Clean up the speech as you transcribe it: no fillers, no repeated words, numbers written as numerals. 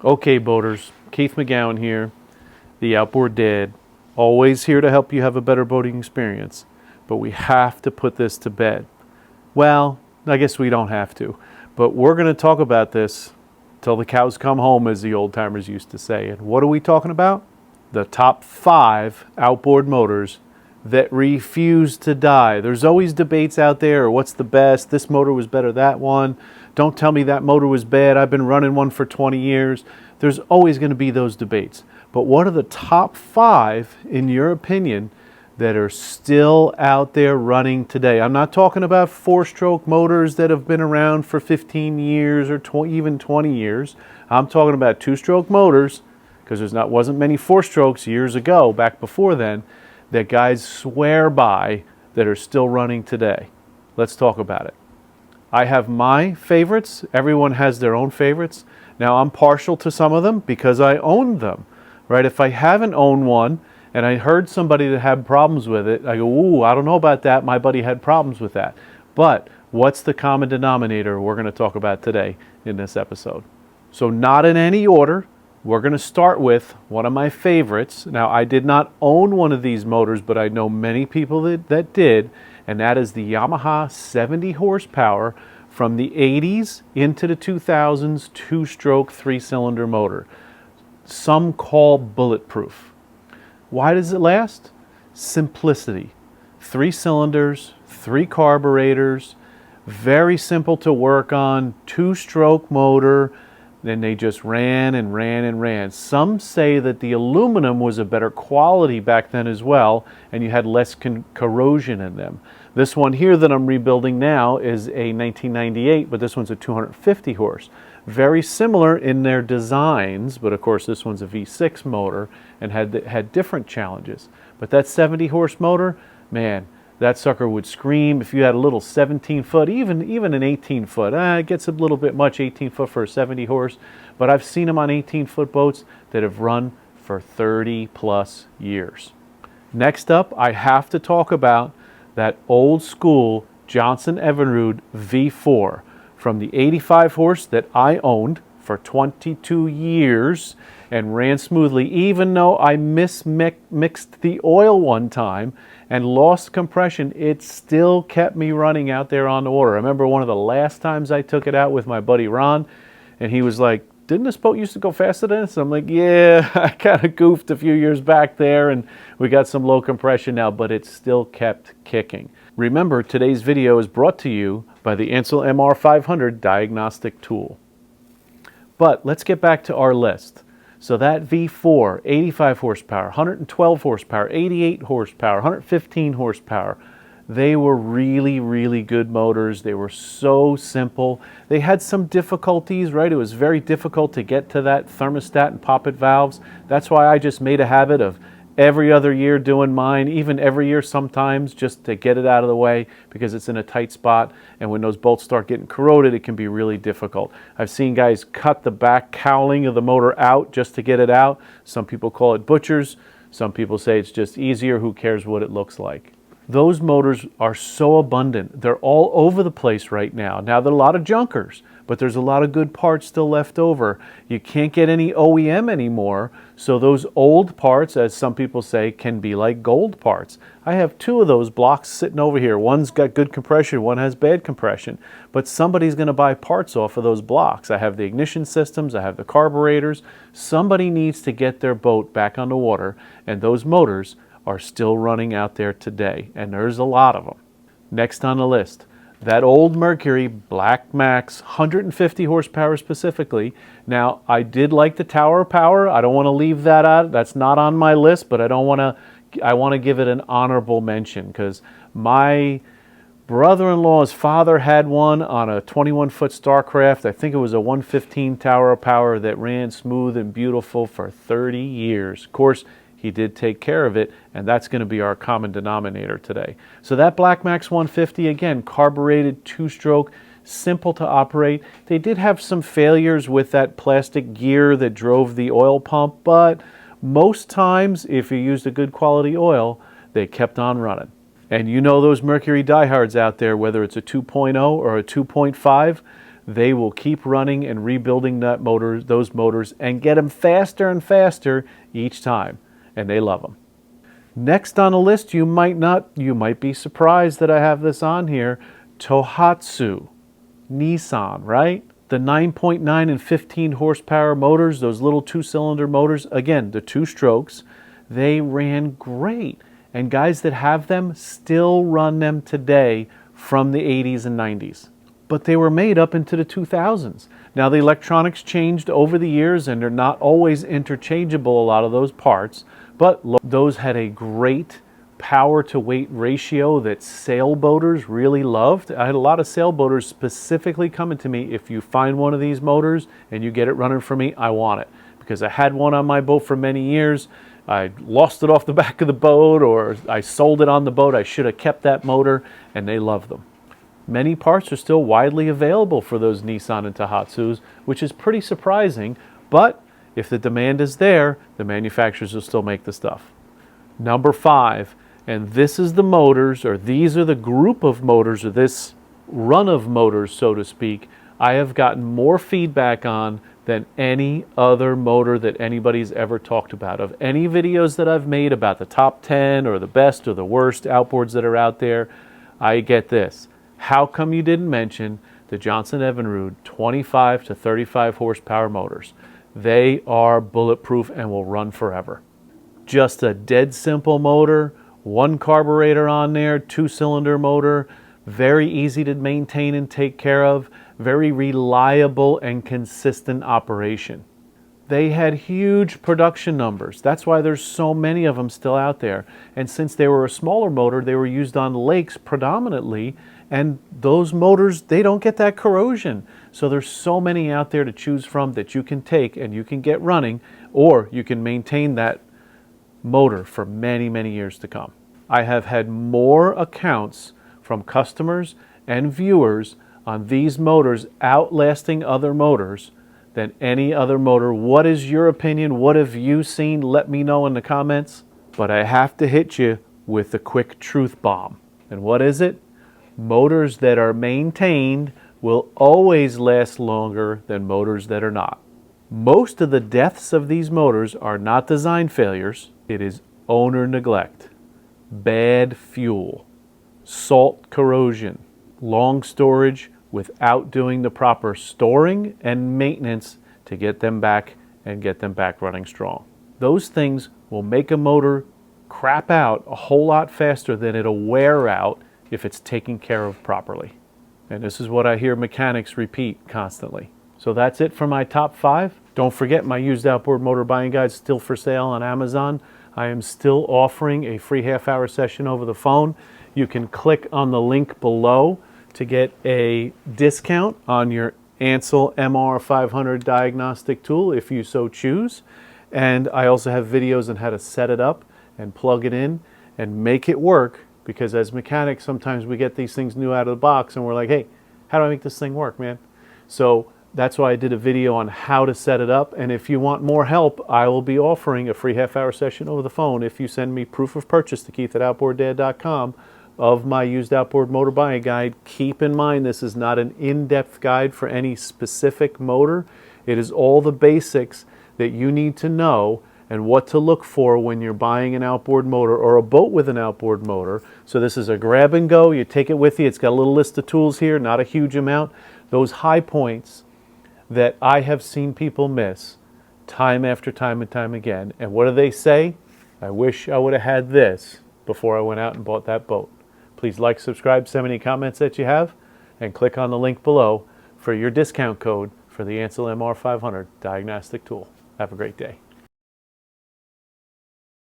Okay, boaters, Keith McGowan here, the Outboard Dad. Always here to help you have a better boating experience, but we have to put this to bed. Well, I guess we don't have to, but we're going to talk about this till the cows come home, as the old timers used to say. And what are we talking about? The top 5 outboard motors that refuse to die. There's always debates out there, what's the best, this motor was better, that one. Don't tell me that motor was bad, I've been running one for 20 years. There's always going to be those debates. But what are the top 5, in your opinion, that are still out there running today? I'm not talking about 4-stroke motors that have been around for 15 years or even 20 years. I'm talking about 2-stroke motors, because wasn't many 4-strokes years ago, back before then, that guys swear by that are still running today. Let's talk about it. I have my favorites. Everyone has their own favorites. Now, I'm partial to some of them because I own them, right? If I haven't owned one and I heard somebody that had problems with it, I go, ooh, I don't know about that. My buddy had problems with that. But what's the common denominator we're going to talk about today in this episode? So not in any order. We're going to start with one of my favorites. Now, I did not own one of these motors, but I know many people that did, and that is the Yamaha 70 horsepower from the 80s into the 2000s 2-stroke 3-cylinder motor. Some call bulletproof. Why does it last? Simplicity. 3 cylinders, 3 carburetors, very simple to work on, 2-stroke motor. Then they just ran and ran and ran. Some say that the aluminum was a better quality back then as well, and you had less corrosion in them. This one here that I'm rebuilding now is a 1998, but this one's a 250 horse. Very similar in their designs, but of course this one's a V6 motor and had different challenges. But that 70 horse motor, man, that sucker would scream. If you had a little 17-foot, even an 18-foot, it gets a little bit much, 18-foot for a 70 horse, but I've seen them on 18-foot boats that have run for 30 plus years. Next up, I have to talk about that old school Johnson Evinrude V4 from the 85 horse that I owned for 22 years and ran smoothly, even though I mixed the oil one time and lost compression. It still kept me running out there on the water. I remember one of the last times I took it out with my buddy Ron, and he was like, didn't this boat used to go faster than this? I'm like, yeah, I kind of goofed a few years back there, and we got some low compression now, but it still kept kicking. Remember, today's video is brought to you by the Ansel MR500 diagnostic tool. But let's get back to our list. So that V4, 85 horsepower, 112 horsepower, 88 horsepower, 115 horsepower, they were really, really good motors. They were so simple. They had some difficulties, right? It was very difficult to get to that thermostat and poppet valves. That's why I just made a habit of every other year doing mine, even every year sometimes, just to get it out of the way because it's in a tight spot. And when those bolts start getting corroded, it can be really difficult. I've seen guys cut the back cowling of the motor out just to get it out. Some people call it butchers. Some people say it's just easier. Who cares what it looks like? Those motors are so abundant. They're all over the place right now. Now, there are a lot of junkers, but there's a lot of good parts still left over. You can't get any OEM anymore, so those old parts, as some people say, can be like gold parts. I have 2 of those blocks sitting over here. One's got good compression, one has bad compression, but somebody's going to buy parts off of those blocks. I have the ignition systems, I have the carburetors. Somebody needs to get their boat back on the water, and those motors are still running out there today, and there's a lot of them. Next on the list, that old Mercury Black Max, 150 horsepower specifically. Now, I did like the tower power. I don't want to leave that out. That's not on my list, but I want to give it an honorable mention because my brother-in-law's father had one on a 21-foot Starcraft. I think it was a 115 tower power that ran smooth and beautiful for 30 years. Of course, he did take care of it, and that's going to be our common denominator today. So that Black Max 150, again, carbureted 2-stroke, simple to operate. They did have some failures with that plastic gear that drove the oil pump, but most times, if you used a good quality oil, they kept on running. And you know those Mercury diehards out there, whether it's a 2.0 or a 2.5, they will keep running and rebuilding those motors and get them faster and faster each time, and they love them. Next on the list, you might be surprised that I have this on here, Tohatsu, Nissan, right? The 9.9 and 15 horsepower motors, those little 2-cylinder motors, again, the 2 strokes, they ran great. And guys that have them still run them today from the 80s and 90s. But they were made up into the 2000s. Now the electronics changed over the years and they're not always interchangeable, a lot of those parts, but those had a great power to weight ratio that sailboaters really loved. I had a lot of sailboaters specifically coming to me, if you find one of these motors and you get it running for me, I want it. Because I had one on my boat for many years. I lost it off the back of the boat, or I sold it on the boat. I should have kept that motor, and they love them. Many parts are still widely available for those Nissan and Tohatsus, which is pretty surprising, but if the demand is there, the manufacturers will still make the stuff. Number 5, and this is the motors, or these are the group of motors, or this run of motors, so to speak, I have gotten more feedback on than any other motor that anybody's ever talked about. Of any videos that I've made about the top 10 or the best or the worst outboards that are out there, I get this. How come you didn't mention the Johnson Evinrude 25 to 35 horsepower motors? They are bulletproof and will run forever. Just a dead simple motor, 1 carburetor on there, 2-cylinder motor, very easy to maintain and take care of, very reliable and consistent operation. They had huge production numbers. That's why there's so many of them still out there. And since they were a smaller motor, they were used on lakes predominantly, and those motors, they don't get that corrosion. So there's so many out there to choose from that you can take and you can get running, or you can maintain that motor for many, many years to come. I have had more accounts from customers and viewers on these motors outlasting other motors than any other motor. What is your opinion? What have you seen? Let me know in the comments. But I have to hit you with the quick truth bomb. And what is it? Motors that are maintained will always last longer than motors that are not. Most of the deaths of these motors are not design failures. It is owner neglect, bad fuel, salt corrosion, long storage without doing the proper storing and maintenance to get them back and get them back running strong. Those things will make a motor crap out a whole lot faster than it'll wear out if it's taken care of properly. And this is what I hear mechanics repeat constantly. So that's it for my top 5. Don't forget, my used outboard motor buying guide is still for sale on Amazon. I am still offering a free half-hour session over the phone. You can click on the link below to get a discount on your Ansel MR500 diagnostic tool if you so choose. And I also have videos on how to set it up and plug it in and make it work, because as mechanics sometimes we get these things new out of the box and we're like, hey, how do I make this thing work, man? So that's why I did a video on how to set it up. And if you want more help, I will be offering a free half-hour session over the phone if you send me proof of purchase to Keith@outboarddad.com of my used outboard motor buying guide. Keep in mind, this is not an in-depth guide for any specific motor. It is all the basics that you need to know and what to look for when you're buying an outboard motor or a boat with an outboard motor. So this is a grab and go. You take it with you. It's got a little list of tools here, not a huge amount. Those high points that I have seen people miss time after time and time again. And what do they say? I wish I would have had this before I went out and bought that boat. Please like, subscribe, send me any comments that you have, and click on the link below for your discount code for the Ansel MR500 diagnostic tool. Have a great day.